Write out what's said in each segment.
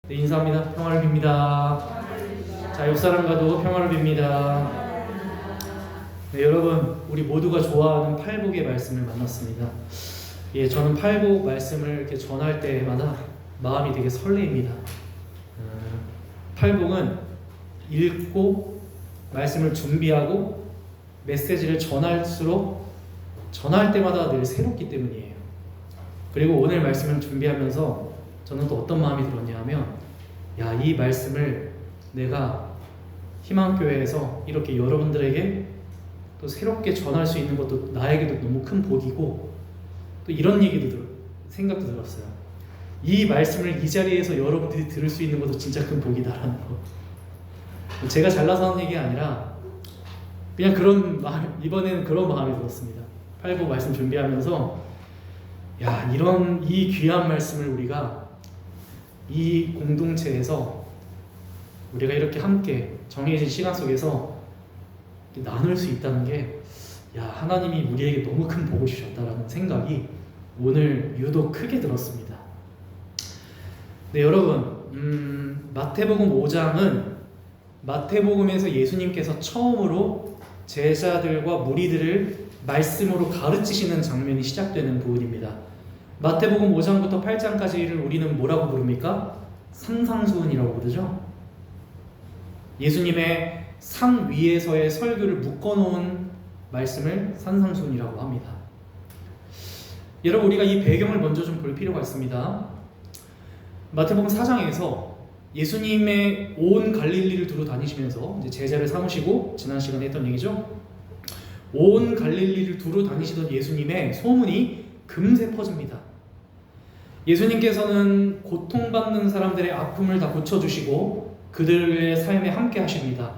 네, 인사합니다. 평화를 빕니다. 자, 옆 사람과도 평화를 빕니다. 네, 여러분, 우리 모두가 좋아하는 팔복의 말씀을 만났습니다. 예, 저는 팔복 말씀을 이렇게 전할 때마다 마음이 되게 설레입니다. 팔복은 읽고 말씀을 준비하고 메시지를 전할수록 전할 때마다 늘 새롭기 때문이에요. 그리고 오늘 말씀을 준비하면서 저는 또 어떤 마음이 들었냐 하면, 야, 이 말씀을 내가 희망교회에서 이렇게 여러분들에게 또 새롭게 전할 수 있는 것도 나에게도 너무 큰 복이고, 또 이런 생각도 들었어요. 이 말씀을 이 자리에서 여러분들이 들을 수 있는 것도 진짜 큰 복이다라는 거. 제가 잘나서 하는 얘기가 아니라 그냥 그런 마음, 이번에는 그런 마음이 들었습니다. 팔복 말씀 준비하면서, 야, 이 귀한 말씀을 우리가 이 공동체에서 우리가 이렇게 함께 정해진 시간 속에서 나눌 수 있다는 게, 야, 하나님이 우리에게 너무 큰 복을 주셨다라는 생각이 오늘 유독 크게 들었습니다. 네, 여러분, 마태복음 5장은 마태복음에서 예수님께서 처음으로 제자들과 무리들을 말씀으로 가르치시는 장면이 시작되는 부분입니다. 마태복음 5장부터 8장까지를 우리는 뭐라고 부릅니까? 산상수훈이라고 부르죠. 예수님의 산 위에서의 설교를 묶어놓은 말씀을 산상수훈이라고 합니다. 여러분, 우리가 이 배경을 먼저 좀 볼 필요가 있습니다. 마태복음 4장에서 예수님의 온 갈릴리를 두루 다니시면서 이제 제자를 삼으시고, 지난 시간에 했던 얘기죠. 온 갈릴리를 두루 다니시던 예수님의 소문이 금세 퍼집니다. 예수님께서는 고통받는 사람들의 아픔을 다 고쳐주시고 그들의 삶에 함께 하십니다.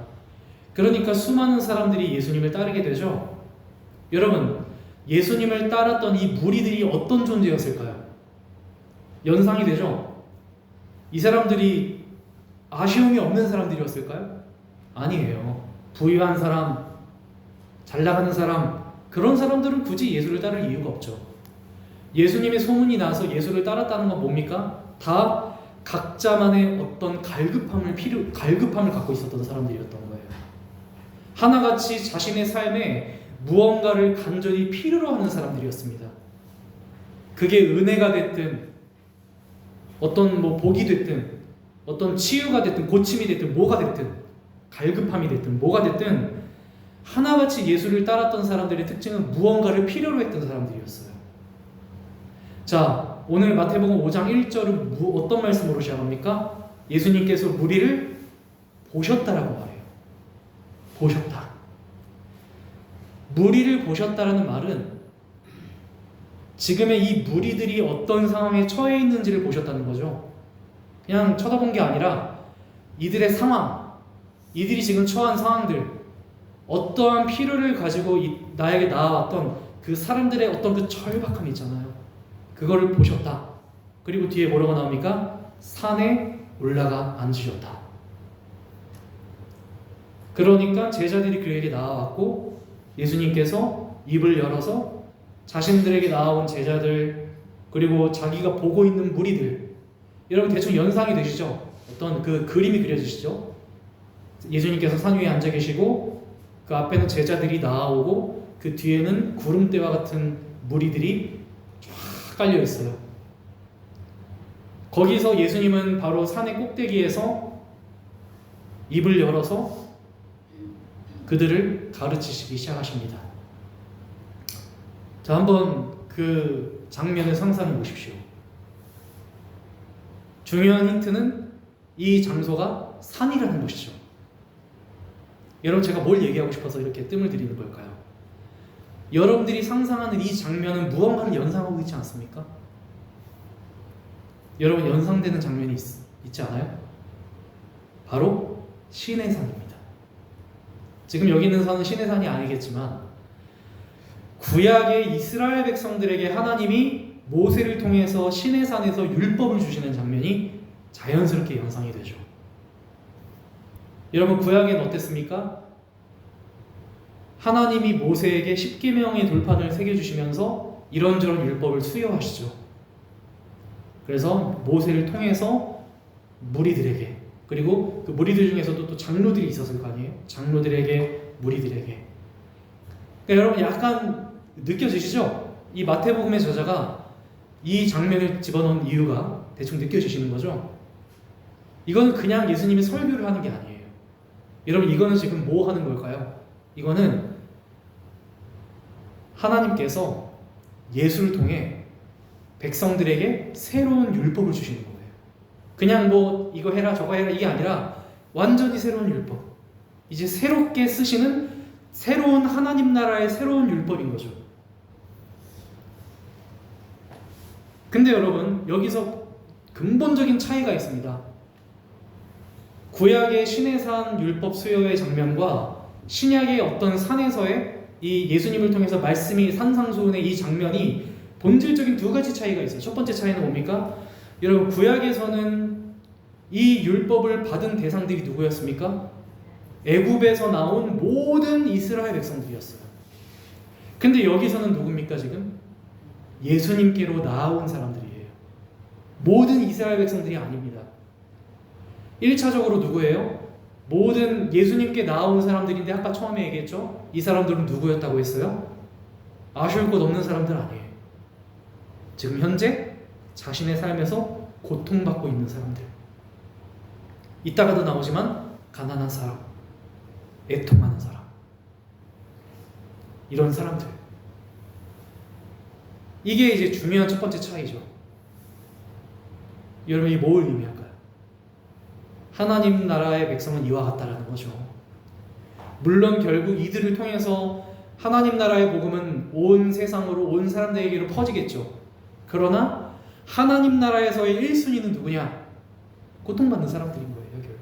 그러니까 수많은 사람들이 예수님을 따르게 되죠. 여러분, 예수님을 따랐던 이 무리들이 어떤 존재였을까요? 연상이 되죠? 이 사람들이 아쉬움이 없는 사람들이었을까요? 아니에요. 부유한 사람, 잘 나가는 사람, 그런 사람들은 굳이 예수를 따를 이유가 없죠. 예수님의 소문이 나서 예수를 따랐다는 건 뭡니까? 다 각자만의 어떤 갈급함을 갖고 있었던 사람들이었던 거예요. 하나같이 자신의 삶에 무언가를 간절히 필요로 하는 사람들이었습니다. 그게 은혜가 됐든, 어떤 복이 됐든, 어떤 치유가 됐든, 고침이 됐든, 뭐가 됐든, 갈급함이 됐든, 뭐가 됐든, 하나같이 예수를 따랐던 사람들의 특징은 무언가를 필요로 했던 사람들이었어요. 자, 오늘 마태복음 5장 1절은 어떤 말씀으로 시작합니까? 예수님께서 무리를 보셨다라고 말해요. 보셨다. 무리를 보셨다라는 말은 지금의 이 무리들이 어떤 상황에 처해 있는지를 보셨다는 거죠. 그냥 쳐다본 게 아니라 이들의 상황, 이들이 지금 처한 상황들, 어떠한 필요를 가지고 나에게 나아왔던 그 사람들의 어떤 그 절박함이 있잖아요. 그거를 보셨다. 그리고 뒤에 뭐라고 나옵니까? 산에 올라가 앉으셨다. 그러니까 제자들이 그에게 나아왔고, 예수님께서 입을 열어서 자신들에게 나아온 제자들, 그리고 자기가 보고 있는 무리들, 여러분 대충 연상이 되시죠? 어떤 그 그림이 그려지시죠? 예수님께서 산 위에 앉아 계시고 그 앞에는 제자들이 나아오고 그 뒤에는 구름대와 같은 무리들이 쫙 깔려 있어요. 거기서 예수님은 바로 산의 꼭대기에서 입을 열어서 그들을 가르치시기 시작하십니다. 자, 한번 그 장면을 상상해 보십시오. 중요한 힌트는 이 장소가 산이라는 것이죠. 여러분, 제가 뭘 얘기하고 싶어서 이렇게 뜸을 들이는 걸까요? 여러분들이 상상하는 이 장면은 무언가를 연상하고 있지 않습니까? 여러분, 연상되는 장면이 있지 않아요? 바로 시내산입니다. 지금 여기 있는 산은 시내산이 아니겠지만 구약의 이스라엘 백성들에게 하나님이 모세를 통해서 시내산에서 율법을 주시는 장면이 자연스럽게 연상이 되죠. 여러분, 구약엔 어땠습니까? 하나님이 모세에게 십계명의 돌판을 새겨주시면서 이런저런 율법을 수여하시죠. 그래서 모세를 통해서 무리들에게, 그리고 그 무리들 중에서도 또 장로들이 있었을 거 아니에요? 장로들에게, 무리들에게. 그러니까 여러분 약간 느껴지시죠? 이 마태복음의 저자가 이 장면을 집어넣은 이유가 대충 느껴지시는 거죠? 이거는 그냥 예수님이 설교를 하는 게 아니에요. 여러분 이거는 지금 뭐 하는 걸까요? 이거는 하나님께서 예수를 통해 백성들에게 새로운 율법을 주시는 거예요. 그냥 뭐 이거 해라 저거 해라 이게 아니라 완전히 새로운 율법. 이제 새롭게 쓰시는 새로운 하나님 나라의 새로운 율법인 거죠. 근데 여러분 여기서 근본적인 차이가 있습니다. 구약의 시내산 율법 수여의 장면과 신약의 어떤 산에서의 이 예수님을 통해서 말씀이 산상수훈의 이 장면이 본질적인 두 가지 차이가 있어요. 첫 번째 차이는 뭡니까? 여러분 구약에서는 이 율법을 받은 대상들이 누구였습니까? 애굽에서 나온 모든 이스라엘 백성들이었어요. 근데 여기서는 누굽니까 지금? 예수님께로 나아온 사람들이에요. 모든 이스라엘 백성들이 아닙니다. 1차적으로 누구예요? 모든 예수님께 나아온 사람들인데 아까 처음에 얘기했죠? 이 사람들은 누구였다고 했어요? 아쉬울 것 없는 사람들 아니에요. 지금 현재 자신의 삶에서 고통받고 있는 사람들, 이따가도 나오지만 가난한 사람, 애통하는 사람, 이런 사람들. 이게 이제 중요한 첫 번째 차이죠. 여러분 이 뭘 의미할까요? 하나님 나라의 백성은 이와 같다라는 거죠. 물론 결국 이들을 통해서 하나님 나라의 복음은 온 세상으로 온 사람들에게로 퍼지겠죠. 그러나 하나님 나라에서의 1순위는 누구냐? 고통받는 사람들인 거예요. 결국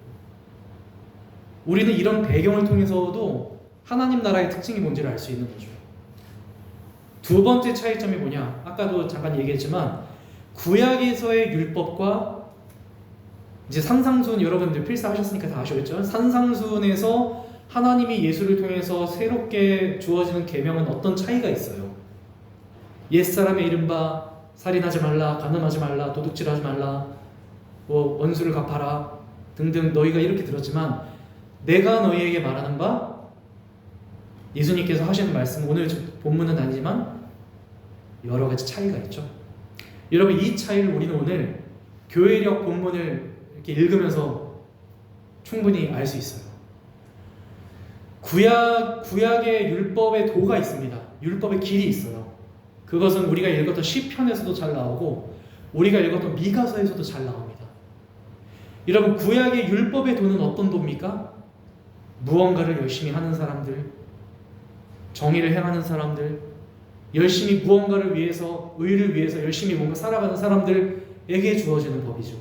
우리는 이런 배경을 통해서도 하나님 나라의 특징이 뭔지를 알 수 있는 거죠. 두 번째 차이점이 뭐냐? 아까도 잠깐 얘기했지만 구약에서의 율법과 이제 산상수훈, 여러분들 필사하셨으니까 다 아시겠죠? 산상수훈에서 하나님이 예수를 통해서 새롭게 주어지는 계명은 어떤 차이가 있어요. 옛사람의 이른바 살인하지 말라, 간음하지 말라, 도둑질하지 말라, 뭐 원수를 갚아라 등등 너희가 이렇게 들었지만 내가 너희에게 말하는 바, 예수님께서 하시는 말씀, 오늘 본문은 아니지만 여러 가지 차이가 있죠. 여러분 이 차이를 우리는 오늘 교회력 본문을 이렇게 읽으면서 충분히 알 수 있어요. 구약의 율법의 도가 있습니다. 율법의 길이 있어요. 그것은 우리가 읽었던 시편에서도 잘 나오고 우리가 읽었던 미가서에서도 잘 나옵니다. 여러분 구약의 율법의 도는 어떤 도입니까? 무언가를 열심히 하는 사람들, 정의를 행하는 사람들, 열심히 무언가를 위해서, 의를 위해서 열심히 뭔가 살아가는 사람들에게 주어지는 법이죠.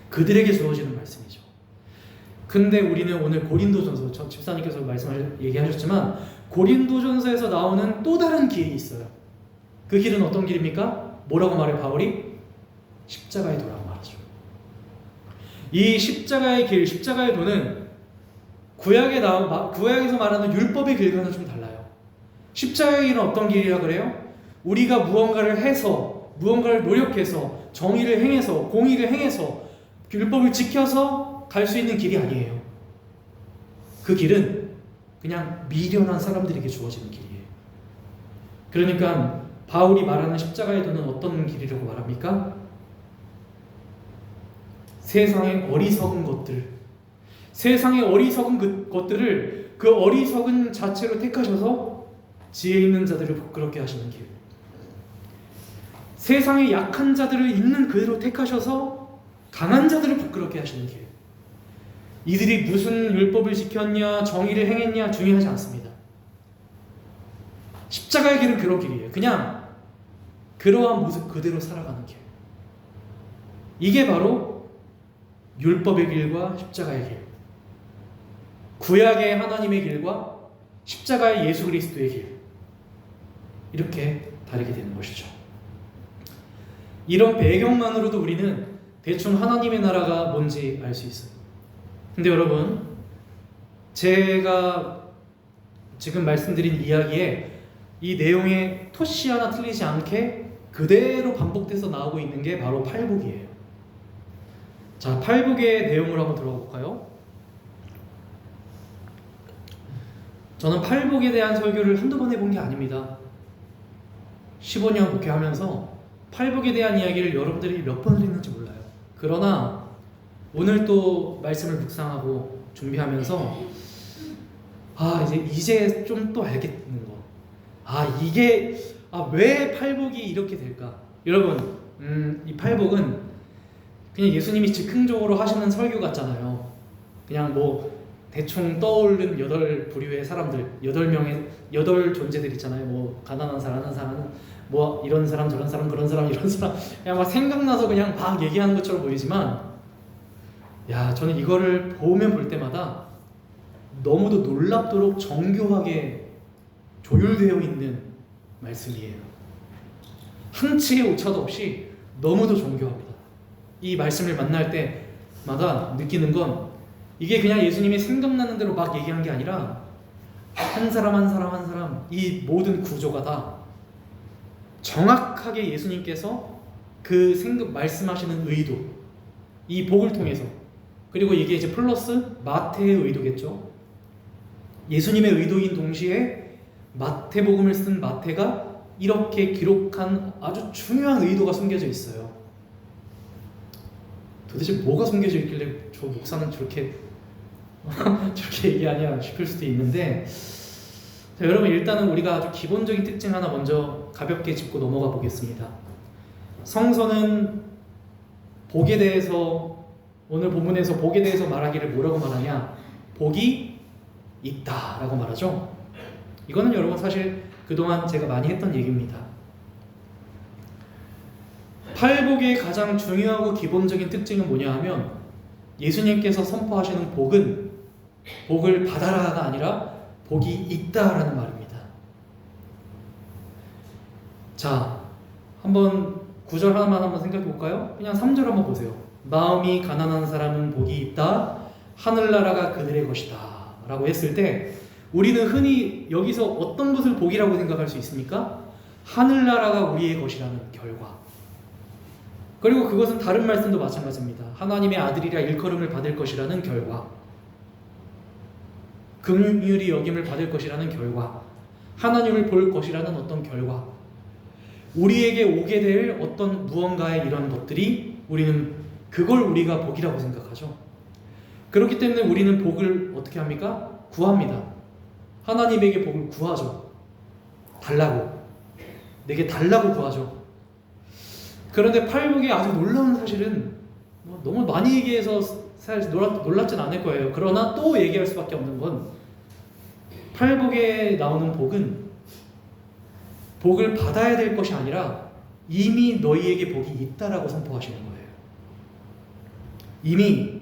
그들에게 주어지는 말씀이죠. 근데 우리는 오늘 고린도전서, 집사님께서 얘기하셨지만 고린도전서에서 나오는 또 다른 길이 있어요. 그 길은 어떤 길입니까? 뭐라고 말해 바울이? 십자가의 도라고 말하죠. 이 십자가의 길, 십자가의 도는 구약에서 말하는 율법의 길과는 좀 달라요. 십자가의 길은 어떤 길이라 그래요? 우리가 무언가를 해서, 무언가를 노력해서, 정의를 행해서, 공의를 행해서, 율법을 지켜서 갈 수 있는 길이 아니에요. 그 길은 그냥 미련한 사람들에게 주어지는 길이에요. 그러니까 바울이 말하는 십자가의 도는 어떤 길이라고 말합니까? 세상의 어리석은 것들, 세상의 어리석은 것들을 그 어리석은 자체로 택하셔서 지혜 있는 자들을 부끄럽게 하시는 길, 세상의 약한 자들을 있는 그대로 택하셔서 강한 자들을 부끄럽게 하시는 길. 이들이 무슨 율법을 지켰냐, 정의를 행했냐 중요하지 않습니다. 십자가의 길은 그런 길이에요. 그냥 그러한 모습 그대로 살아가는 길. 이게 바로 율법의 길과 십자가의 길, 구약의 하나님의 길과 십자가의 예수 그리스도의 길, 이렇게 다르게 되는 것이죠. 이런 배경만으로도 우리는 대충 하나님의 나라가 뭔지 알 수 있어요. 근데 여러분, 제가 지금 말씀드린 이야기에 이 내용에 토시 하나 틀리지 않게 그대로 반복돼서 나오고 있는 게 바로 팔복이에요. 자, 팔복의 내용을 한번 들어가 볼까요? 저는 팔복에 대한 설교를 한두 번 해본 게 아닙니다. 15년 목회하면서 팔복에 대한 이야기를 여러분들이 몇 번을 했는지 몰라요. 그러나 오늘 또 말씀을 묵상하고 준비하면서 이제 좀 또 알겠는 거. 이게 왜 팔복이 이렇게 될까? 여러분, 이 팔복은 그냥 예수님이 즉흥적으로 하시는 설교 같잖아요. 그냥 뭐 대충 떠오른 8부류의 사람들, 8 존재들 있잖아요. 뭐 가난한 사람, 하는 사람, 뭐 이런 사람, 저런 사람, 그런 사람, 이런 사람, 그냥 막 생각나서 그냥 막 얘기하는 것처럼 보이지만, 저는 이거를 보면 볼 때마다 너무도 놀랍도록 정교하게 조율되어 있는 말씀이에요. 한치의 오차도 없이 너무도 정교합니다. 이 말씀을 만날 때마다 느끼는 건 이게 그냥 예수님이 생각나는 대로 막 얘기한 게 아니라 한 사람 한 사람 한 사람 이 모든 구조가 다 정확하게 예수님께서 말씀하시는 의도, 이 복을 통해서, 그리고 이게 이제 플러스 마태의 의도겠죠. 예수님의 의도인 동시에 마태복음을 쓴 마태가 이렇게 기록한 아주 중요한 의도가 숨겨져 있어요. 도대체 뭐가 숨겨져 있길래 저 목사는 저렇게 얘기하냐 싶을 수도 있는데, 자, 여러분, 일단은 우리가 아주 기본적인 특징 하나 먼저 가볍게 짚고 넘어가 보겠습니다. 성서는 복에 대해서, 오늘 본문에서 복에 대해서 말하기를 뭐라고 말하냐? 복이 있다 라고 말하죠. 이거는 여러분 사실 그동안 제가 많이 했던 얘기입니다. 팔복의 가장 중요하고 기본적인 특징은 뭐냐 하면, 예수님께서 선포하시는 복은 복을 받아라가 아니라 복이 있다라는 말입니다. 자, 한번 구절 하나만 한번 생각해 볼까요? 그냥 3절 한번 보세요. 마음이 가난한 사람은 복이 있다, 하늘나라가 그들의 것이다 라고 했을 때, 우리는 흔히 여기서 어떤 것을 복이라고 생각할 수 있습니까? 하늘나라가 우리의 것이라는 결과, 그리고 그것은 다른 말씀도 마찬가지입니다. 하나님의 아들이라 일컬음을 받을 것이라는 결과, 긍휼히 여김을 받을 것이라는 결과, 하나님을 볼 것이라는 어떤 결과, 우리에게 오게 될 어떤 무언가의 이런 것들이, 그걸 우리가 복이라고 생각하죠. 그렇기 때문에 우리는 복을 어떻게 합니까? 구합니다. 하나님에게 복을 구하죠. 달라고, 내게 달라고 구하죠. 그런데 팔복의 아주 놀라운 사실은, 너무 많이 얘기해서 사실 놀랍진 않을 거예요. 그러나 또 얘기할 수밖에 없는 건, 팔복에 나오는 복은 복을 받아야 될 것이 아니라 이미 너희에게 복이 있다라고 선포하시는 거예요. 이미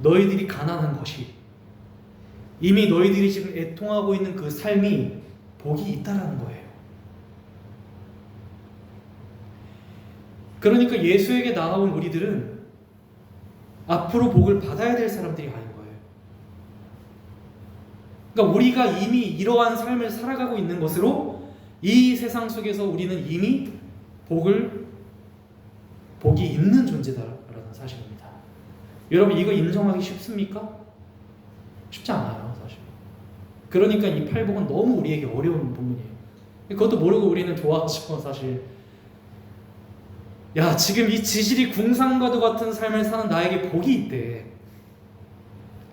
너희들이 가난한 것이, 이미 너희들이 지금 애통하고 있는 그 삶이 복이 있다라는 거예요. 그러니까 예수에게 나아온 우리들은 앞으로 복을 받아야 될 사람들이 아닌 거예요. 그러니까 우리가 이미 이러한 삶을 살아가고 있는 것으로 이 세상 속에서 우리는 이미 복이 있는 존재다라는 사실입니다. 여러분, 이거 인정하기 쉽습니까? 쉽지 않아요, 사실. 그러니까 이 팔복은 너무 우리에게 어려운 부분이에요. 그것도 모르고 우리는 좋아하죠, 사실. 지금 이 지질이 궁상과도 같은 삶을 사는 나에게 복이 있대.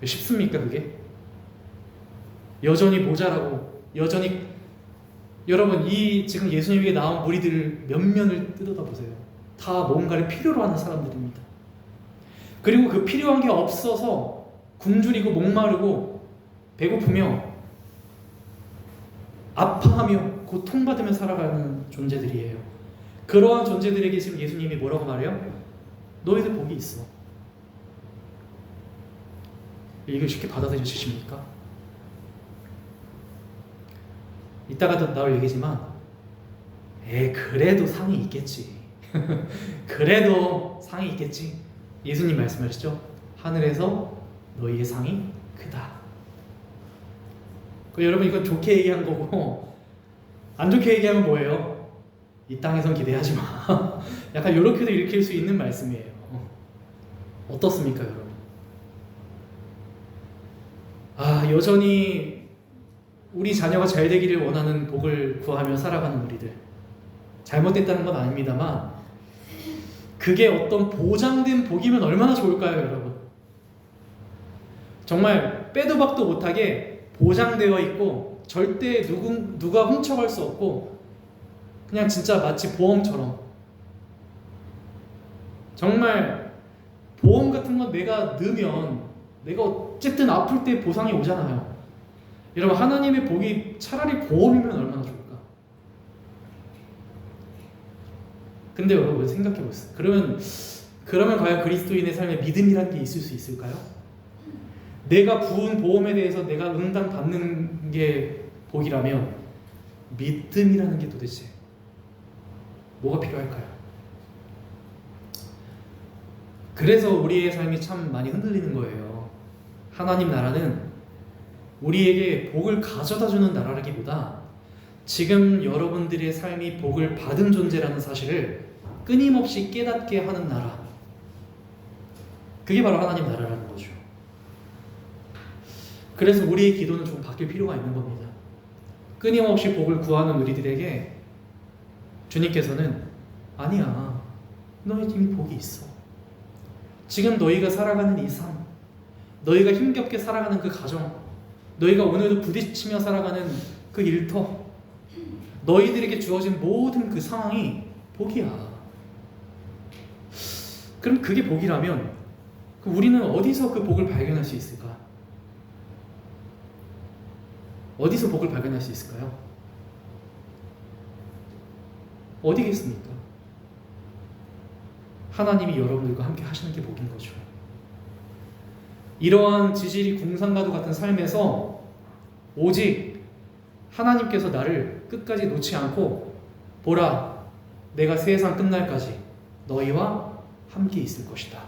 쉽습니까, 그게? 여전히 모자라고, 여전히. 여러분, 지금 예수님에게 나온 무리들 몇 면을 뜯어다 보세요. 다 뭔가를 필요로 하는 사람들입니다. 그리고 그 필요한 게 없어서 굶주리고 목마르고 배고프며 아파하며 고통받으며 살아가는 존재들이에요. 그러한 존재들에게 지금 예수님이 뭐라고 말해요? 너희들 복이 있어. 이걸 쉽게 받아들여지십니까? 이따가도 나올 얘기지만, 그래도 상이 있겠지. 그래도 상이 있겠지. 예수님 말씀하시죠? 하늘에서 너희의 상이 크다. 여러분, 이건 좋게 얘기한 거고, 안 좋게 얘기하면 뭐예요? 이 땅에선 기대하지 마. 약간 이렇게도 읽힐 수 있는 말씀이에요. 어떻습니까, 여러분? 여전히 우리 자녀가 잘 되기를 원하는 복을 구하며 살아가는 우리들. 잘못됐다는 건 아닙니다만 그게 어떤 보장된 복이면 얼마나 좋을까요, 여러분? 정말 빼도 박도 못하게 보장되어 있고 절대 누가 훔쳐갈 수 없고 그냥 진짜 마치 보험처럼 정말 보험 같은 건 내가 넣으면 내가 어쨌든 아플 때 보상이 오잖아요. 여러분, 하나님의 복이 차라리 보험이면 얼마나 좋을까? 근데 여러분 생각해 보세요. 그러면 과연 그리스도인의 삶에 믿음이라는 게 있을 수 있을까요? 내가 부은 보험에 대해서 내가 응당 받는 게 복이라면 믿음이라는 게 도대체 뭐가 필요할까요? 그래서 우리의 삶이 참 많이 흔들리는 거예요. 하나님 나라는 우리에게 복을 가져다주는 나라라기보다 지금 여러분들의 삶이 복을 받은 존재라는 사실을 끊임없이 깨닫게 하는 나라, 그게 바로 하나님 나라라는 거죠. 그래서 우리의 기도는 좀 바뀔 필요가 있는 겁니다. 끊임없이 복을 구하는 우리들에게 주님께서는 아니야, 너희 이미 복이 있어. 지금 너희가 살아가는 이 삶, 너희가 힘겹게 살아가는 그 가정, 너희가 오늘도 부딪히며 살아가는 그 일터, 너희들에게 주어진 모든 그 상황이 복이야. 그럼 그게 복이라면 우리는 어디서 그 복을 발견할 수 있을까? 어디서 복을 발견할 수 있을까요? 어디겠습니까? 하나님이 여러분들과 함께 하시는 게 복인 거죠. 이러한 지질이 궁상과도 같은 삶에서 오직 하나님께서 나를 끝까지 놓지 않고 보라, 내가 세상 끝날까지 너희와 함께 있을 것이다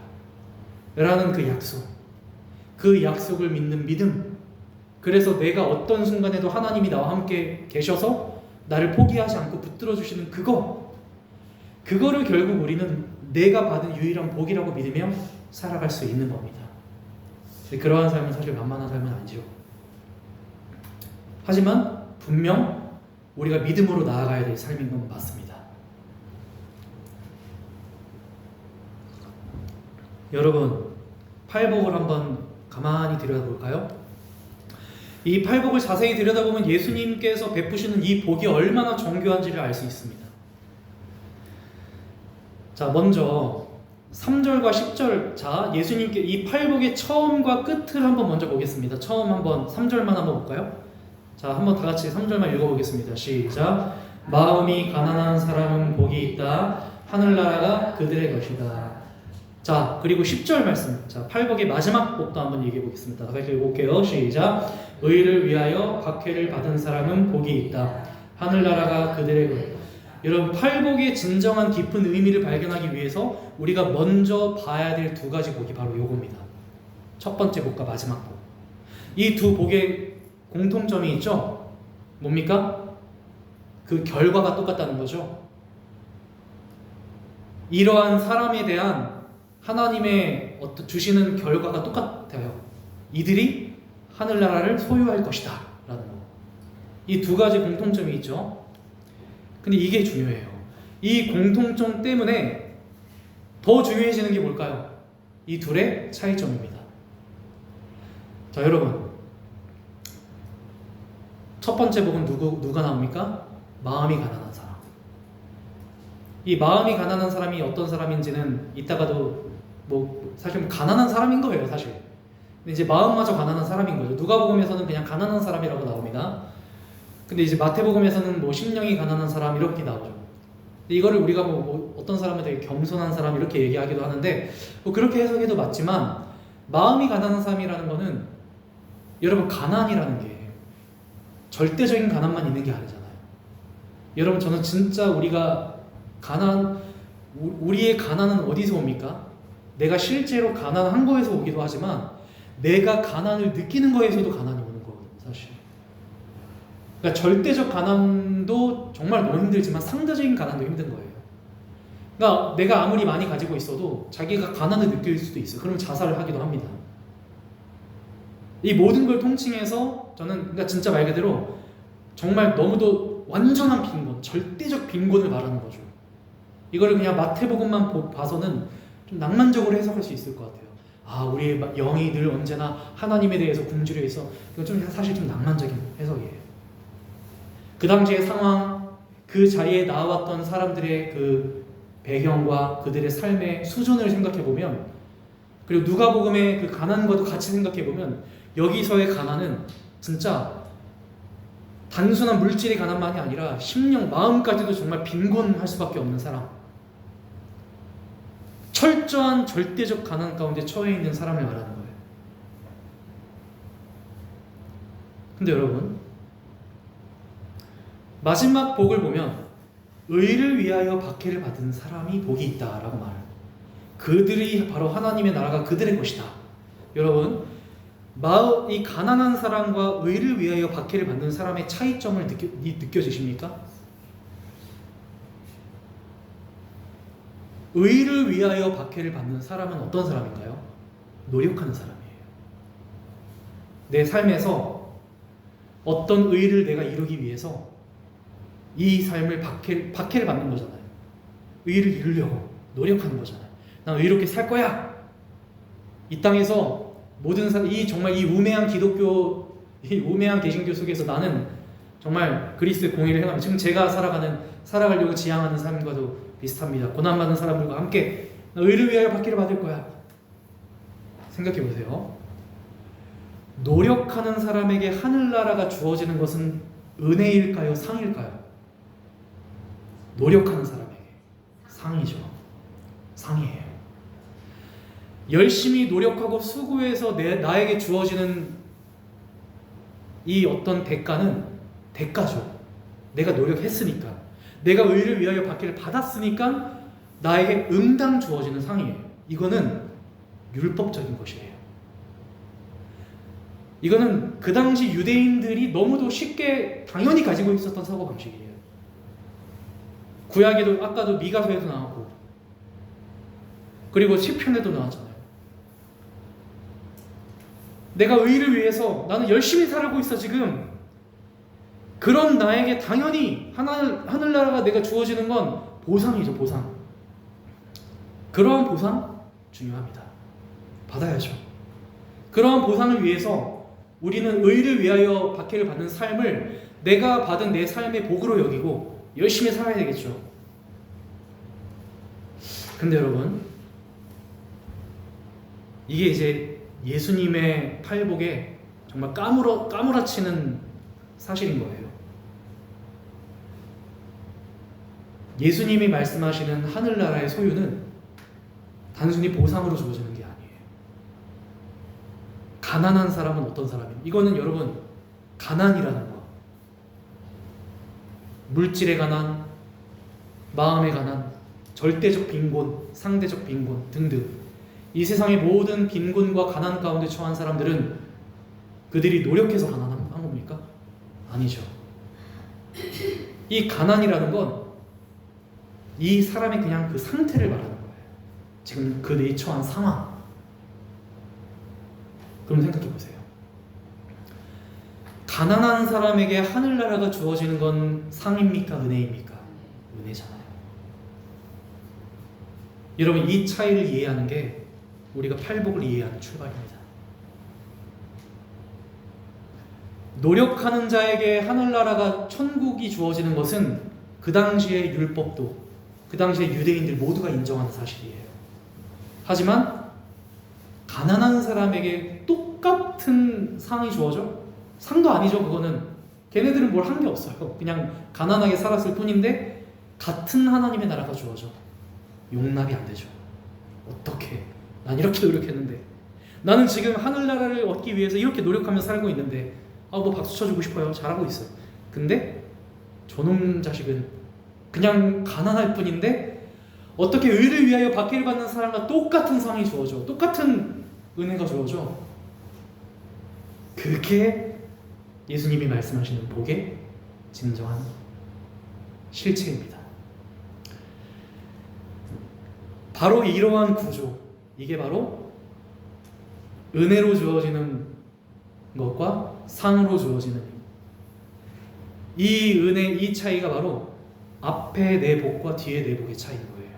라는 그 약속, 그 약속을 믿는 믿음, 그래서 내가 어떤 순간에도 하나님이 나와 함께 계셔서 나를 포기하지 않고 붙들어 주시는 그거를 결국 우리는 내가 받은 유일한 복이라고 믿으며 살아갈 수 있는 겁니다. 그러한 삶은 사실 만만한 삶은 아니죠. 하지만 분명 우리가 믿음으로 나아가야 될 삶인 건 맞습니다. 여러분, 팔복을 한번 가만히 들여다볼까요? 이 팔복을 자세히 들여다보면 예수님께서 베푸시는 이 복이 얼마나 정교한지를 알 수 있습니다. 자, 먼저 3절과 10절, 자, 예수님께 이 팔복의 처음과 끝을 한번 먼저 보겠습니다. 처음 한번 3절만 한번 볼까요? 자, 한번 다 같이 3절만 읽어보겠습니다. 시작. 마음이 가난한 사람은 복이 있다. 하늘나라가 그들의 것이다. 자, 그리고 10절 말씀. 자, 팔복의 마지막 복도 한번 얘기해 보겠습니다. 다 같이 읽어볼게요. 시작. 의를 위하여 박해를 받은 사람은 복이 있다. 하늘나라가 그들의 것. 여러분, 팔복의 진정한 깊은 의미를 발견하기 위해서 우리가 먼저 봐야 될 두 가지 복이 바로 요겁니다. 첫 번째 복과 마지막 복. 이 두 복의 공통점이 있죠? 뭡니까? 그 결과가 똑같다는 거죠. 이러한 사람에 대한 하나님의 주시는 결과가 똑같아요. 이들이 하늘나라를 소유할 것이다 라는 거. 이 두 가지 공통점이 있죠. 근데 이게 중요해요. 이 공통점 때문에 더 중요해지는 게 뭘까요? 이 둘의 차이점입니다. 자, 여러분, 첫 번째 복은 누가 나옵니까? 마음이 가난한 사람. 이 마음이 가난한 사람이 어떤 사람인지는 이따가도 사실 가난한 사람인 거예요, 사실. 근데 이제 마음마저 가난한 사람인 거죠. 누가복음에서는 그냥 가난한 사람이라고 나옵니다. 근데 이제 마태복음에서는 심령이 가난한 사람 이렇게 나오죠. 근데 이거를 우리가 어떤 사람은 되게 겸손한 사람 이렇게 얘기하기도 하는데 그렇게 해석해도 맞지만 마음이 가난한 사람이라는 거는 여러분, 가난이라는 게 절대적인 가난만 있는 게 아니잖아요. 여러분, 저는 진짜 우리의 가난은 어디서 옵니까? 내가 실제로 가난한 거에서 오기도 하지만 내가 가난을 느끼는 거에서도 가난이 오는 거거든요, 사실. 그러니까 절대적 가난도 정말 너무 힘들지만 상대적인 가난도 힘든 거예요. 그러니까 내가 아무리 많이 가지고 있어도 자기가 가난을 느낄 수도 있어요. 그러면 자살을 하기도 합니다. 이 모든 걸 통칭해서 저는 그러니까 진짜 말 그대로 정말 너무도 완전한 빈곤, 절대적 빈곤을 말하는 거죠. 이거를 그냥 마태복음만 봐서는 좀 낭만적으로 해석할 수 있을 것 같아요. 아, 우리의 영이 늘 언제나 하나님에 대해서 굶주려 있어. 이건 좀 사실 좀 낭만적인 해석이에요. 그 당시의 상황, 그 자리에 나왔던 사람들의 그 배경과 그들의 삶의 수준을 생각해 보면, 그리고 누가복음의 그 가난과도 같이 생각해 보면, 여기서의 가난은 진짜 단순한 물질의 가난만이 아니라 심령, 마음까지도 정말 빈곤할 수밖에 없는 사람, 철저한 절대적 가난 가운데 처해 있는 사람을 말하는 거예요. 근데 여러분, 마지막 복을 보면 의를 위하여 박해를 받은 사람이 복이 있다라고 말해요. 그들이 바로 하나님의 나라가 그들의 것이다. 여러분, 이 가난한 사람과 의를 위하여 박해를 받는 사람의 차이점을 느껴지십니까? 의를 위하여 박해를 받는 사람은 어떤 사람인가요? 노력하는 사람이에요. 내 삶에서 어떤 의를 내가 이루기 위해서 이 삶을 박해를 받는 거잖아요. 의를 이루려고 노력하는 거잖아요. 난 의롭게 살 거야. 이 땅에서 모든 정말 이 우매한 기독교, 이 우매한 개신교 속에서 나는 정말 그리스도의 공의를 행하며, 지금 제가 살아가려고 지향하는 삶과도 비슷합니다. 고난받는 사람들과 함께 의를 위하여 박해를 받을 거야. 생각해 보세요. 노력하는 사람에게 하늘나라가 주어지는 것은 은혜일까요? 상일까요? 노력하는 사람에게 상이죠. 상이에요. 열심히 노력하고 수고해서 나에게 주어지는 이 어떤 대가죠. 내가 노력했으니까, 내가 의를 위하여 받기를 받았으니까 나에게 응당 주어지는 상이에요. 이거는 율법적인 것이에요. 이거는 그 당시 유대인들이 너무도 쉽게 당연히 가지고 있었던 사고방식이에요. 구약에도 아까도 미가서에도 나왔고, 그리고 시편에도 나왔잖아요. 내가 의를 위해서 나는 열심히 살고 있어 지금. 그런 나에게 당연히 하늘나라가 내가 주어지는 건 보상이죠, 보상. 그러한 보상 중요합니다. 받아야죠. 그러한 보상을 위해서 우리는 의를 위하여 박해를 받는 삶을 내가 받은 내 삶의 복으로 여기고 열심히 살아야 되겠죠. 근데 여러분, 이게 이제 예수님의 팔복에 정말 까무라치는 사실인 거예요. 예수님이 말씀하시는 하늘나라의 소유는 단순히 보상으로 주어지는 게 아니에요. 가난한 사람은 어떤 사람이에요? 이거는 여러분, 가난이라는 거, 물질의 가난, 마음의 가난, 절대적 빈곤, 상대적 빈곤 등등, 이 세상의 모든 빈곤과 가난 가운데 처한 사람들은 그들이 노력해서 가난한 겁니까? 아니죠. 이 가난이라는 건 이 사람의 그냥 그 상태를 말하는 거예요. 지금 그들이 처한 상황. 그럼 생각해 보세요. 가난한 사람에게 하늘나라가 주어지는 건 상입니까? 은혜입니까? 은혜잖아요. 여러분, 이 차이를 이해하는 게 우리가 팔복을 이해하는 출발입니다. 노력하는 자에게 하늘나라가 천국이 주어지는 것은 그 당시의 율법도, 그 당시의 유대인들 모두가 인정하는 사실이에요. 하지만 가난한 사람에게 똑같은 상이 주어져? 상도 아니죠. 그거는 걔네들은 뭘 한 게 없어요. 그냥 가난하게 살았을 뿐인데 같은 하나님의 나라가 주어져. 용납이 안 되죠. 어떻게? 난 이렇게 노력했는데, 나는 지금 하늘나라를 얻기 위해서 이렇게 노력하며 살고 있는데, 뭐 박수 쳐주고 싶어요. 잘하고 있어요. 근데 저놈 자식은 그냥 가난할 뿐인데 어떻게 의를 위하여 박해를 받는 사람과 똑같은 상이 주어져, 똑같은 은혜가 주어져. 그게 예수님이 말씀하시는 복의 진정한 실체입니다. 바로 이러한 구조, 이게 바로 은혜로 주어지는 것과 상으로 주어지는 이 은혜, 이 차이가 바로 앞에 내복과 뒤에 내복의 차이인 거예요.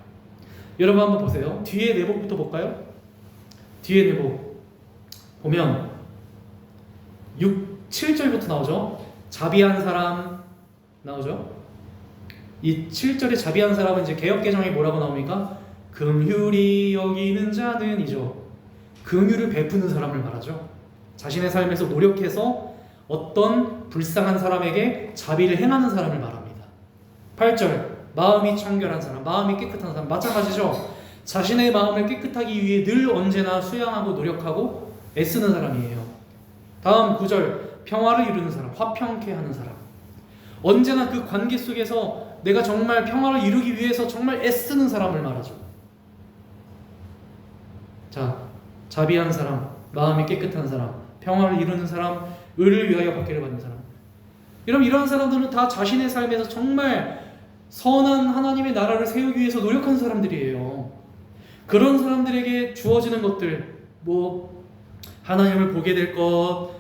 여러분 한번 보세요. 뒤에 내복부터 볼까요? 뒤에 내복 보면 7절부터 나오죠. 자비한 사람 나오죠. 이 7절에 자비한 사람은 이제 개역개정에 뭐라고 나옵니까? 긍휼히 여기는 자는 이죠. 긍휼을 베푸는 사람을 말하죠. 자신의 삶에서 노력해서 어떤 불쌍한 사람에게 자비를 행하는 사람을 말합니다. 8절 마음이 청결한 사람, 마음이 깨끗한 사람, 마찬가지죠. 자신의 마음을 깨끗하기 위해 늘 언제나 수양하고 노력하고 애쓰는 사람이에요. 다음 9절 평화를 이루는 사람, 화평케 하는 사람, 언제나 그 관계 속에서 내가 정말 평화를 이루기 위해서 정말 애쓰는 사람을 말하죠. 자, 자비한 사람, 마음이 깨끗한 사람, 평화를 이루는 사람, 의를 위하여 박해를 받는 사람. 여러분, 이런 사람들은 다 자신의 삶에서 정말 선한 하나님의 나라를 세우기 위해서 노력하는 사람들이에요. 그런 사람들에게 주어지는 것들, 뭐 하나님을 보게 될 것,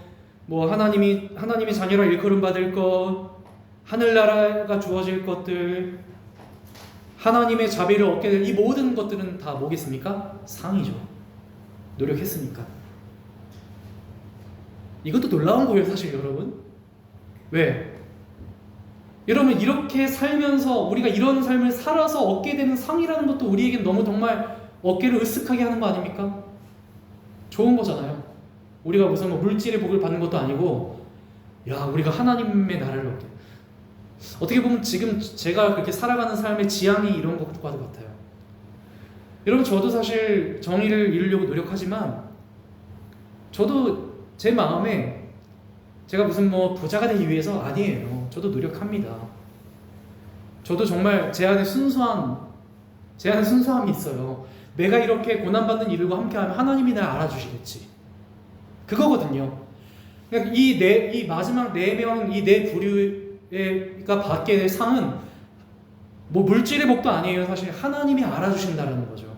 뭐 하나님의 자녀라 일컬음 받을 것, 하늘나라가 주어질 것들, 하나님의 자비를 얻게 될 이 모든 것들은 다 뭐겠습니까? 상이죠. 노력했으니까. 이것도 놀라운 거예요, 사실 여러분. 왜? 여러분, 이렇게 살면서 우리가 이런 삶을 살아서 얻게 되는 상이라는 것도 우리에겐 너무 정말 어깨를 으쓱하게 하는 거 아닙니까? 좋은 거잖아요. 우리가 무슨 뭐 물질의 복을 받는 것도 아니고, 야, 우리가 하나님의 나라를 얻게. 어떻게 보면 지금 제가 그렇게 살아가는 삶의 지향이 이런 것과도 같아요. 여러분, 저도 사실 정의를 이루려고 노력하지만, 저도 제 마음에 제가 무슨 뭐 부자가 되기 위해서 아니에요. 저도 노력합니다. 저도 정말 제 안에 순수함이 있어요. 내가 이렇게 고난받는 이들과 함께하면 하나님이 날 알아주시겠지. 그거거든요. 그러니까 이 마지막 4명, 이 4부류가 받게 될 상은 뭐 물질의 복도 아니에요. 사실 하나님이 알아주신다라는 거죠.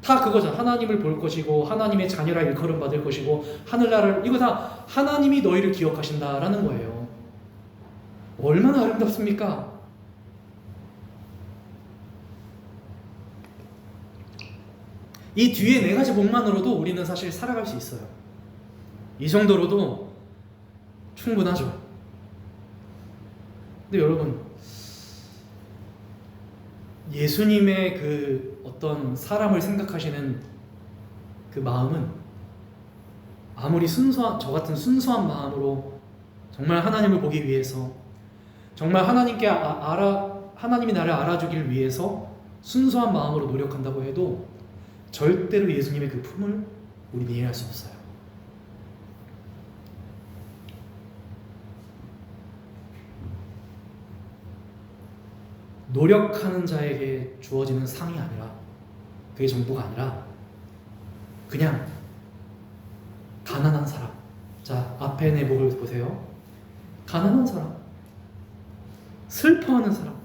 다 그거죠. 하나님을 볼 것이고, 하나님의 자녀라 일컬음 받을 것이고, 하늘나라를, 이거 다 하나님이 너희를 기억하신다라는 거예요. 얼마나 아름답습니까? 이 뒤에 4가지 복만으로도 우리는 사실 살아갈 수 있어요. 이 정도로도 충분하죠. 근데 여러분, 예수님의 그 어떤 사람을 생각하시는 그 마음은 아무리 저 같은 순수한 마음으로 정말 하나님을 보기 위해서, 정말 하나님이 나를 알아주길 위해서 순수한 마음으로 노력한다고 해도 절대로 예수님의 그 품을 우리는 이해할 수 없어요. 노력하는 자에게 주어지는 상이 아니라, 그게 전부가 아니라 그냥 가난한 사람. 자, 앞에 내복을 보세요. 가난한 사람, 슬퍼하는 사람,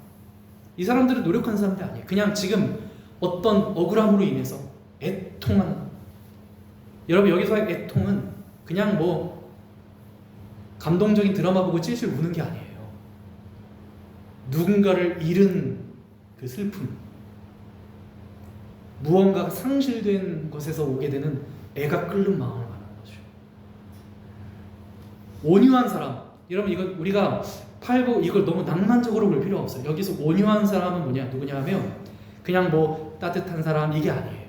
이 사람들은 노력하는 사람들이 아니에요. 그냥 지금 어떤 억울함으로 인해서 애통하는. 여러분, 여기서의 애통은 그냥 뭐 감동적인 드라마 보고 찔찔 우는 게 아니에요. 누군가를 잃은 그 슬픔, 무언가가 상실된 것에서 오게 되는 애가 끓는 마음을 말하는 거죠. 온유한 사람, 여러분, 이건 우리가 이걸 너무 낭만적으로 볼 필요가 없어요. 여기서 온유한 사람은 누구냐 하면 그냥 뭐 따뜻한 사람, 이게 아니에요.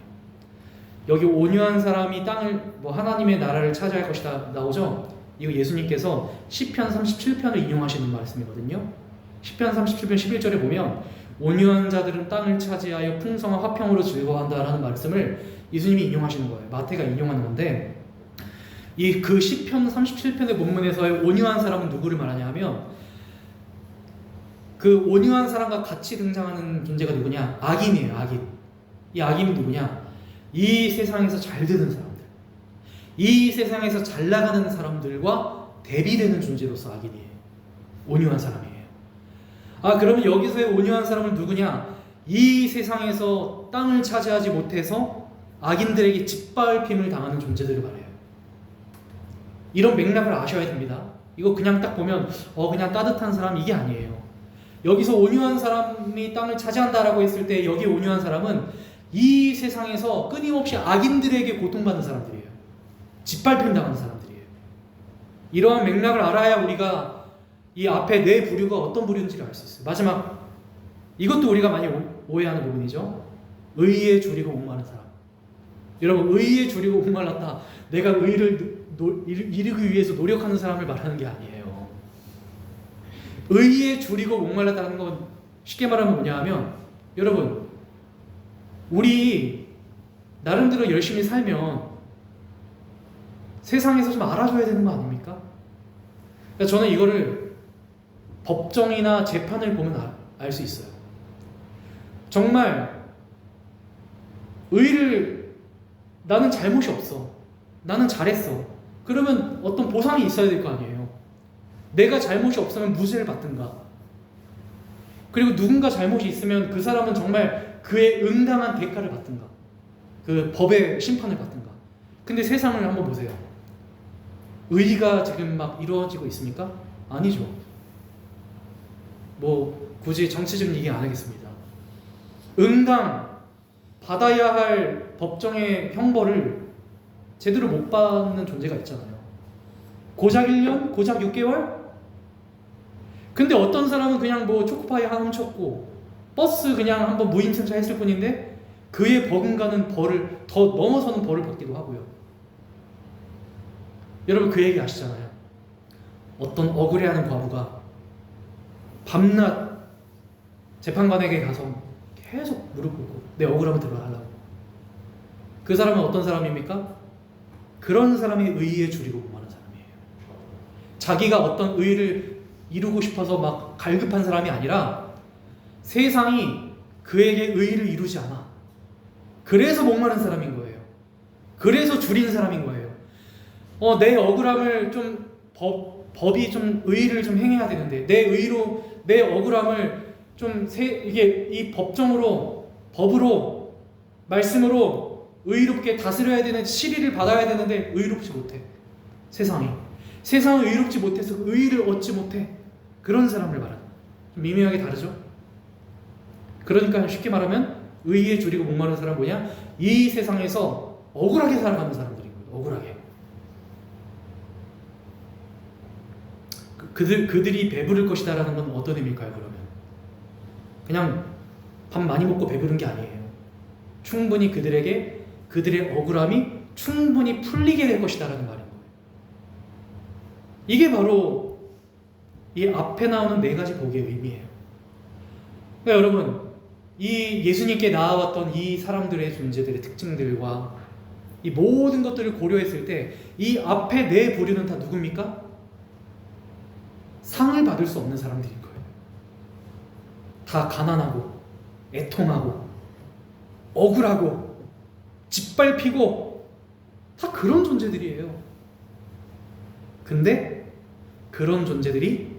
여기 온유한 사람이 땅을 하나님의 나라를 차지할 것이다 나오죠. 이거 예수님께서 시편 37편을 인용하시는 말씀이거든요. 시편 37편 11절에 보면 온유한 자들은 땅을 차지하여 풍성한 화평으로 즐거워한다라는 말씀을 예수님이 인용하시는 거예요. 마태가 인용하는 건데, 그 시편 37편의 본문에서의 온유한 사람은 누구를 말하냐 하면, 그 온유한 사람과 같이 등장하는 존재가 누구냐? 악인이에요. 악인. 이 악인은 누구냐? 이 세상에서 잘 되는 사람들, 이 세상에서 잘 나가는 사람들과 대비되는 존재로서 악인이에요. 온유한 사람이에요. 그러면 여기서의 온유한 사람은 누구냐? 이 세상에서 땅을 차지하지 못해서 악인들에게 짓밟힘을 당하는 존재들을 말해요. 이런 맥락을 아셔야 됩니다. 이거 그냥 딱 보면 그냥 따뜻한 사람 이게 아니에요. 여기서 온유한 사람이 땅을 차지한다라고 했을 때 여기 온유한 사람은 이 세상에서 끊임없이 악인들에게 고통받는 사람들이에요. 짓밟힘 당하는 사람들이에요. 이러한 맥락을 알아야 우리가 이 앞에 네 부류가 어떤 부류인지를 알 수 있어요. 마지막, 이것도 우리가 많이 오해하는 부분이죠. 의에 줄이고 목마른 사람. 여러분, 의에 줄이고 목말랐다, 내가 의를 이루기 위해서 노력하는 사람을 말하는 게 아니에요. 의에 줄이고 목말랐다는 건 쉽게 말하면 뭐냐 하면, 여러분, 우리 나름대로 열심히 살면 세상에서 좀 알아줘야 되는 거 아닙니까? 그러니까 저는 이거를 법정이나 재판을 보면 알 수 있어요. 정말 의를, 나는 잘못이 없어, 나는 잘했어, 그러면 어떤 보상이 있어야 될 거 아니에요. 내가 잘못이 없으면 무죄를 받든가, 그리고 누군가 잘못이 있으면 그 사람은 정말 그에 응당한 대가를 받든가, 그 법의 심판을 받든가. 근데 세상을 한번 보세요. 의가 지금 막 이루어지고 있습니까? 아니죠. 뭐 굳이 정치적인 얘기 안 하겠습니다. 응당 받아야 할 법정의 형벌을 제대로 못 받는 존재가 있잖아요. 고작 1년? 고작 6개월? 근데 어떤 사람은 그냥 뭐 초코파이 하나 훔쳤고 버스 그냥 한번 무임승차 했을 뿐인데 그에 버금가는 벌을 더 넘어서는 벌을 받기도 하고요. 여러분, 그 얘기 아시잖아요. 어떤 억울해하는 과부가 밤낮 재판관에게 가서 계속 무릎 꿇고 내 억울함을 들어달라고. 그 사람은 어떤 사람입니까? 그런 사람이 의에 줄이고 목마른 사람이에요. 자기가 어떤 의를 이루고 싶어서 막 갈급한 사람이 아니라 세상이 그에게 의를 이루지 않아. 그래서 목마른 사람인 거예요. 그래서 줄인 사람인 거예요. 내 억울함을 좀 법이 좀 의를 좀 행해야 되는데, 내 의로 내 억울함을 좀 이게 이 법정으로, 법으로, 말씀으로 의롭게 다스려야 되는, 시리를 받아야 되는데 의롭지 못해. 세상은 의롭지 못해서 의를 얻지 못해. 그런 사람을 말하는, 좀 미묘하게 다르죠? 그러니까 쉽게 말하면 의에 줄이고 목마른 사람은 뭐냐? 이 세상에서 억울하게 살아가는 사람들인 거예요. 억울하게. 그들이 배부를 것이다라는 건 어떤 의미일까요? 그러면 그냥 밥 많이 먹고 배부른 게 아니에요. 충분히 그들에게 그들의 억울함이 충분히 풀리게 될 것이다라는 말인 거예요. 이게 바로 이 앞에 나오는 네 가지 복의 의미예요. 그러니까 여러분, 이 예수님께 나아왔던 이 사람들의 존재들의 특징들과 이 모든 것들을 고려했을 때 이 앞에 네 부류는 다 누굽니까? 상을 받을 수 없는 사람들인 거예요. 다 가난하고 애통하고 억울하고 짓밟히고 다 그런 존재들이에요. 근데 그런 존재들이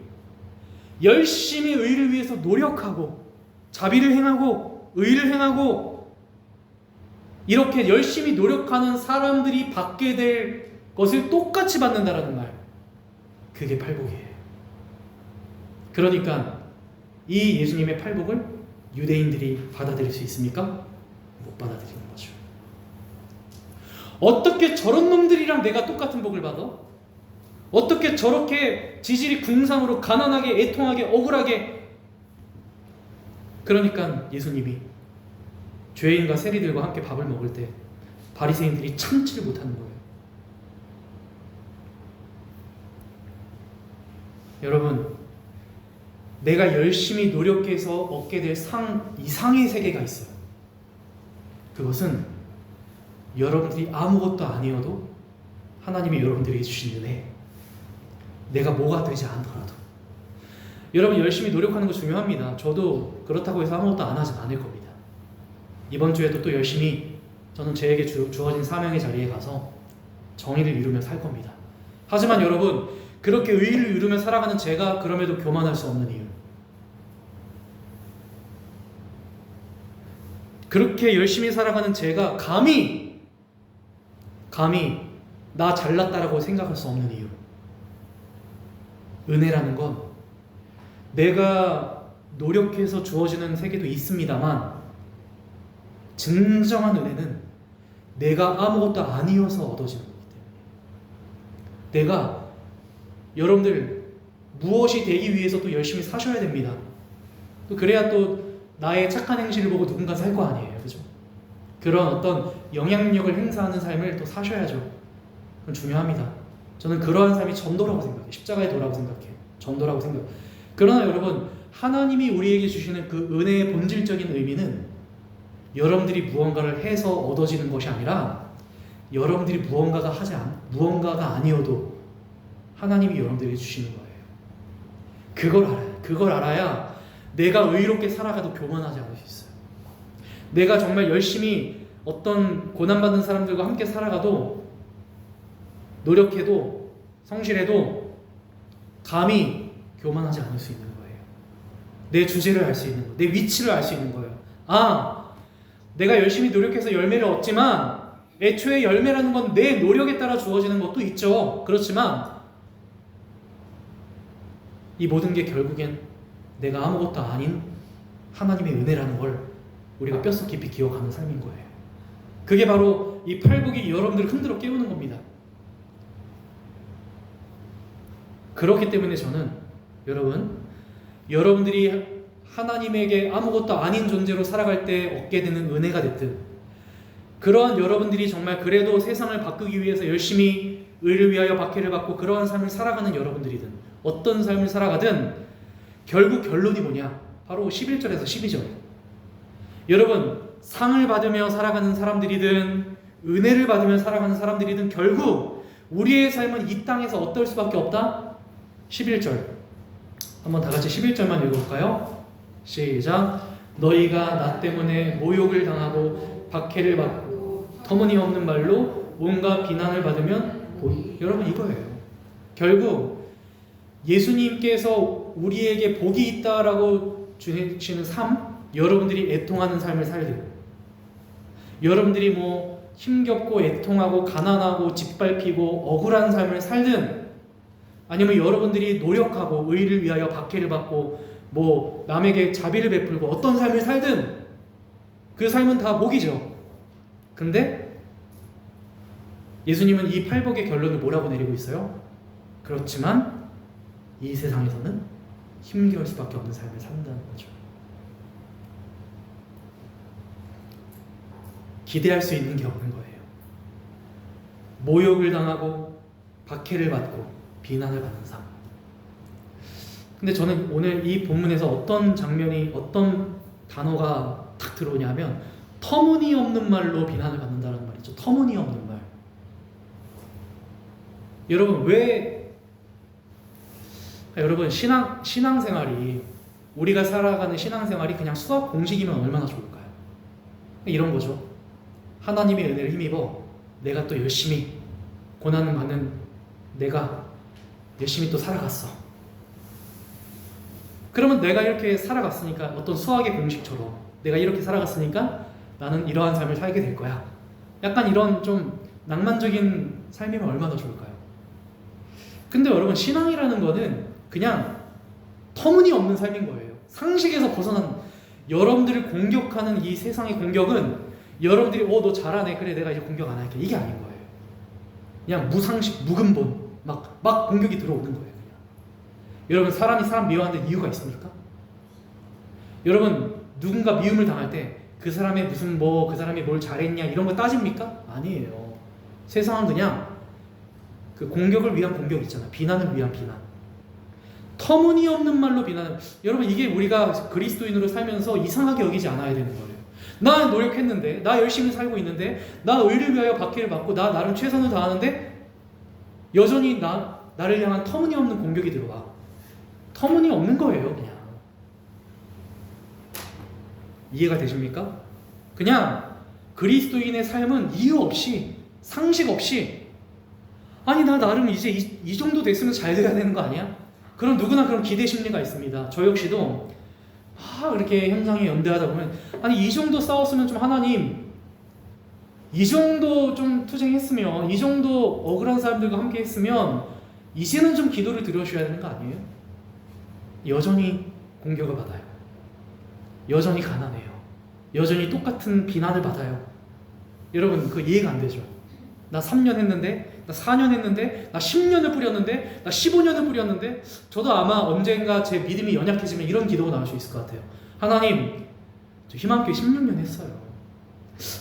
열심히 의를 위해서 노력하고 자비를 행하고 의를 행하고 이렇게 열심히 노력하는 사람들이 받게 될 것을 똑같이 받는다라는 말, 그게 팔복이에요. 그러니까 이 예수님의 팔복을 유대인들이 받아들일 수 있습니까? 못 받아들이는 거죠. 어떻게 저런 놈들이랑 내가 똑같은 복을 받아? 어떻게 저렇게 지질이 궁상으로 가난하게 애통하게 억울하게. 그러니까 예수님이 죄인과 세리들과 함께 밥을 먹을 때 바리새인들이 참지를 못하는 거예요. 여러분, 내가 열심히 노력해서 얻게 될 상 이상의 세계가 있어요. 그것은 여러분들이 아무것도 아니어도 하나님이 여러분들에게 주신 은혜, 내가 뭐가 되지 않더라도. 여러분, 열심히 노력하는 거 중요합니다. 저도 그렇다고 해서 아무것도 안 하진 않을 겁니다. 이번 주에도 또 열심히 저는 저에게 주어진 사명의 자리에 가서 정의를 이루며 살 겁니다. 하지만 여러분, 그렇게 의의를 이루며 살아가는 제가 그럼에도 교만할 수 없는 이유, 그렇게 열심히 살아가는 제가 감히 나 잘났다라고 생각할 수 없는 이유. 은혜라는 건 내가 노력해서 주어지는 세계도 있습니다만 진정한 은혜는 내가 아무것도 아니어서 얻어지는 거기 때문에 내가 여러분들 무엇이 되기 위해서 또 열심히 사셔야 됩니다. 또 그래야 또 나의 착한 행실을 보고 누군가 살 거 아니에요. 그죠? 그런 어떤 영향력을 행사하는 삶을 또 사셔야죠. 그건 중요합니다. 저는 그러한 삶이 전도라고 생각해요. 십자가의 도라고 생각해요. 전도라고 생각해요. 그러나 여러분, 하나님이 우리에게 주시는 그 은혜의 본질적인 의미는 여러분들이 무언가를 해서 얻어지는 것이 아니라 여러분들이 무언가가 아니어도 하나님이 여러분들에게 주시는 거예요. 그걸 알아요. 그걸 알아야 내가 의롭게 살아가도 교만하지 않을 수 있어요. 내가 정말 열심히 어떤 고난받는 사람들과 함께 살아가도 노력해도 성실해도 감히 교만하지 않을 수 있는 거예요. 내 주제를 알 수 있는 거예요. 내 위치를 알 수 있는 거예요. 내가 열심히 노력해서 열매를 얻지만 애초에 열매라는 건 내 노력에 따라 주어지는 것도 있죠. 그렇지만 이 모든 게 결국엔 내가 아무것도 아닌 하나님의 은혜라는 걸 우리가 뼛속 깊이 기억하는 삶인 거예요. 그게 바로 이 팔복이 여러분들을 흔들어 깨우는 겁니다. 그렇기 때문에 저는 여러분들이 하나님에게 아무것도 아닌 존재로 살아갈 때 얻게 되는 은혜가 됐든 그러한 여러분들이 정말 그래도 세상을 바꾸기 위해서 열심히 의를 위하여 박해를 받고 그러한 삶을 살아가는 여러분들이든 어떤 삶을 살아가든 결국 결론이 뭐냐? 바로 11절에서 12절. 여러분, 상을 받으며 살아가는 사람들이든 은혜를 받으며 살아가는 사람들이든 결국 우리의 삶은 이 땅에서 어떨 수밖에 없다? 11절. 한번 다 같이 11절만 읽어볼까요? 시작. 너희가 나 때문에 모욕을 당하고 박해를 받고 터무니없는 말로 온갖 비난을 받으면 여러분 이거예요. 결국 예수님께서 우리에게 복이 있다라고 주시는 삶, 여러분들이 애통하는 삶을 살고 여러분들이 뭐 힘겹고 애통하고 가난하고 짓밟히고 억울한 삶을 살든 아니면 여러분들이 노력하고 의를 위하여 박해를 받고 뭐 남에게 자비를 베풀고 어떤 삶을 살든 그 삶은 다 복이죠. 근데 예수님은 이 팔복의 결론을 뭐라고 내리고 있어요? 그렇지만 이 세상에서는 힘겨울 수밖에 없는 삶을 산다는 거죠. 기대할 수 있는 게 없는 거예요. 모욕을 당하고 박해를 받고 비난을 받는 삶. 근데 저는 오늘 이 본문에서 어떤 장면이 어떤 단어가 딱 들어오냐면 터무니없는 말로 비난을 받는다는 말이죠. 터무니없는 말. 여러분 신앙생활이 우리가 살아가는 신앙생활이 그냥 수학 공식이면 얼마나 좋을까요? 이런 거죠. 하나님의 은혜를 힘입어 내가 또 열심히 고난을 받는 내가 열심히 또 살아갔어. 그러면 내가 이렇게 살아갔으니까 어떤 수학의 공식처럼 내가 이렇게 살아갔으니까 나는 이러한 삶을 살게 될 거야. 약간 이런 좀 낭만적인 삶이면 얼마나 좋을까요? 근데 여러분 신앙이라는 거는 그냥 터무니없는 삶인 거예요. 상식에서 벗어난 여러분들을 공격하는 이 세상의 공격은 여러분들이 너 잘하네 그래 내가 이제 공격 안 할게 이게 아닌 거예요. 그냥 무상식 무근본 막 공격이 들어오는 거예요. 그냥. 여러분 사람이 사람 미워하는 이유가 있습니까? 여러분 누군가 미움을 당할 때 그 사람의 그 사람이 뭘 잘했냐 이런 거 따집니까? 아니에요. 세상은 그냥 그 공격을 위한 공격 있잖아. 비난을 위한 비난. 터무니없는 말로 비난. 여러분 이게 우리가 그리스도인으로 살면서 이상하게 여기지 않아야 되는 거예요. 나 노력했는데, 나 열심히 살고 있는데, 나 의를 위하여 박해를 받고, 나 나름 최선을 다하는데 여전히 나를 향한 터무니없는 공격이 들어와. 터무니없는 거예요, 그냥. 이해가 되십니까? 그냥 그리스도인의 삶은 이유 없이, 상식 없이, 아니 나 나름 이제 이 정도 됐으면 잘 돼야 되는 거 아니야? 그럼 누구나 그런 기대 심리가 있습니다. 저 역시도 이렇게 현상이 연대하다 보면, 아니 이 정도 싸웠으면 좀 하나님, 이 정도 좀 투쟁했으면, 이 정도 억울한 사람들과 함께 했으면 이제는 좀 기도를 들으셔야 되는 거 아니에요? 여전히 공격을 받아요. 여전히 가난해요. 여전히 똑같은 비난을 받아요. 여러분 그 이해가 안 되죠? 나 3년 했는데, 나 4년 했는데, 나 10년을 뿌렸는데, 나 15년을 뿌렸는데, 저도 아마 언젠가 제 믿음이 연약해지면 이런 기도가 나올 수 있을 것 같아요. 하나님, 저 희망교회 16년 했어요.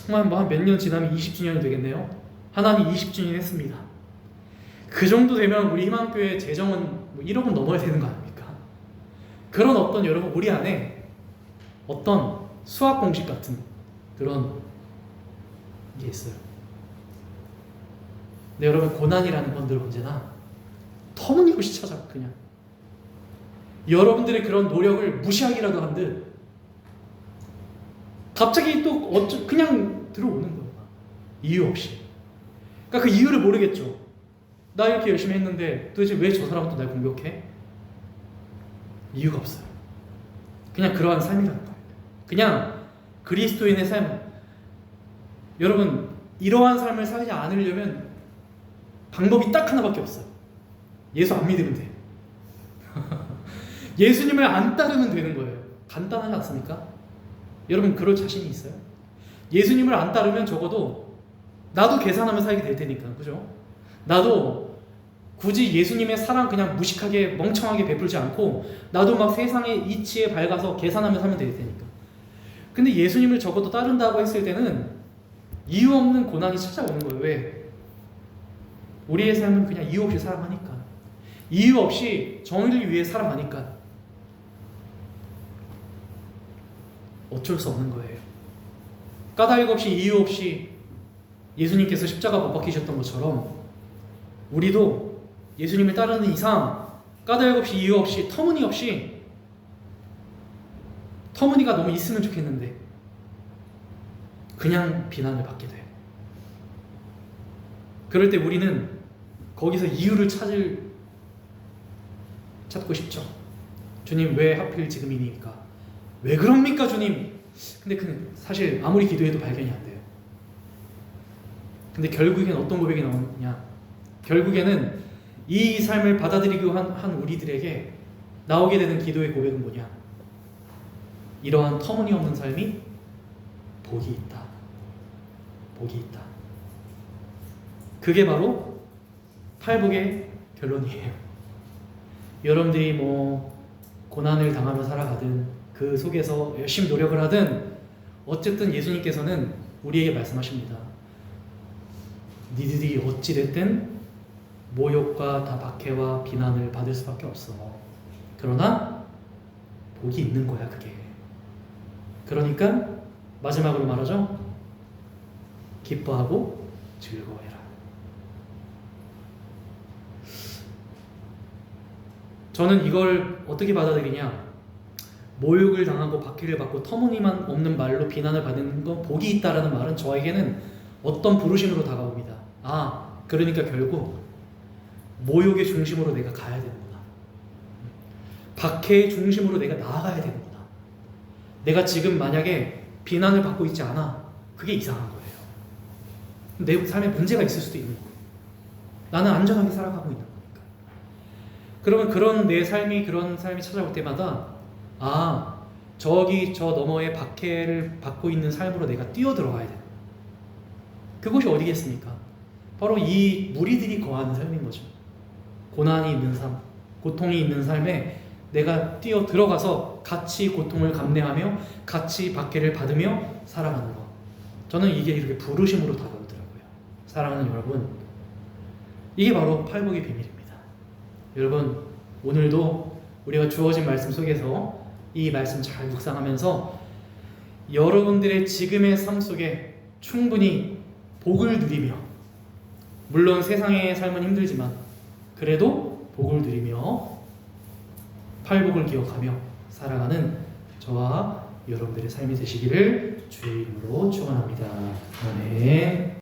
정말 뭐 한 몇 년 지나면 20주년이 되겠네요. 하나님 20주년 했습니다. 그 정도 되면 우리 희망교회 재정은 뭐 1억은 넘어야 되는 거 아닙니까? 그런 어떤 여러분 우리 안에 어떤 수학 공식 같은 그런 게 있어요. 근데 여러분 고난이라는 건 늘 언제나 터무니없이 찾아와. 그냥 여러분들의 그런 노력을 무시하기라도 한 듯 갑자기 또 그냥 들어오는 거예요. 이유 없이. 그러니까 그 이유를 모르겠죠. 나 이렇게 열심히 했는데 도대체 왜 저 사람은 또 날 공격해? 이유가 없어요. 그냥 그러한 삶이라는 거예요. 그냥 그리스도인의 삶. 여러분 이러한 삶을 살지 않으려면 방법이 딱 하나밖에 없어요. 예수 안 믿으면 돼요. 예수님을 안 따르면 되는 거예요. 간단하지 않습니까? 여러분 그럴 자신이 있어요? 예수님을 안 따르면 적어도 나도 계산하며 살게 될 테니까, 그죠? 나도 굳이 예수님의 사랑 그냥 무식하게 멍청하게 베풀지 않고 나도 막 세상의 이치에 밝아서 계산하며 살면 될 테니까. 근데 예수님을 적어도 따른다고 했을 때는 이유 없는 고난이 찾아오는 거예요. 왜? 우리의 삶은 그냥 이유 없이 살아가니까. 이유 없이 정의를 위해 살아가니까. 어쩔 수 없는 거예요. 까닭 없이 이유 없이 예수님께서 십자가 못 박히셨던 것처럼 우리도 예수님을 따르는 이상 까닭 없이 이유 없이 터무니가 너무 있으면 좋겠는데 그냥 비난을 받게 돼요. 그럴 때 우리는 거기서 이유를 찾고 싶죠. 주님 왜 하필 지금이니까? 왜 그럽니까 주님? 근데 사실 아무리 기도해도 발견이 안 돼요. 근데 결국엔 어떤 고백이 나오느냐? 결국에는 이 삶을 받아들이고 한 우리들에게 나오게 되는 기도의 고백은 뭐냐? 이러한 터무니없는 삶이 복이 있다. 복이 있다. 그게 바로 팔복의 결론이에요. 여러분들이 뭐 고난을 당하며 살아가든 그 속에서 열심히 노력을 하든 어쨌든 예수님께서는 우리에게 말씀하십니다. 니들이 어찌됐든 모욕과 다 박해와 비난을 받을 수밖에 없어. 그러나 복이 있는 거야 그게. 그러니까 마지막으로 말하죠. 기뻐하고 즐거워해라. 저는 이걸 어떻게 받아들이냐? 모욕을 당하고 박해를 받고 터무니없는 말로 비난을 받는 건 복이 있다라는 말은 저에게는 어떤 부르심으로 다가옵니다. 그러니까 결국 모욕의 중심으로 내가 가야 되는구나. 박해의 중심으로 내가 나아가야 되는구나. 내가 지금 만약에 비난을 받고 있지 않아. 그게 이상한 거예요. 내 삶에 문제가 있을 수도 있는 거예요. 나는 안전하게 살아가고 있는 거니까. 그러면 그런 삶이 찾아올 때마다 저기 저 너머에 박해를 받고 있는 삶으로 내가 뛰어들어가야 돼. 그것이 어디겠습니까? 바로 이 무리들이 거하는 삶인 거죠. 고난이 있는 삶, 고통이 있는 삶에 내가 뛰어들어가서 같이 고통을 감내하며 같이 박해를 받으며 살아가는 것. 저는 이게 이렇게 부르심으로 다가오더라고요. 사랑하는 여러분, 이게 바로 팔복의 비밀입니다. 여러분, 오늘도 우리가 주어진 말씀 속에서 이 말씀 잘 묵상하면서 여러분들의 지금의 삶 속에 충분히 복을 누리며, 물론 세상의 삶은 힘들지만 그래도 복을 누리며 팔복을 기억하며 살아가는 저와 여러분들의 삶이 되시기를 주의 이름으로 축원합니다. 아멘.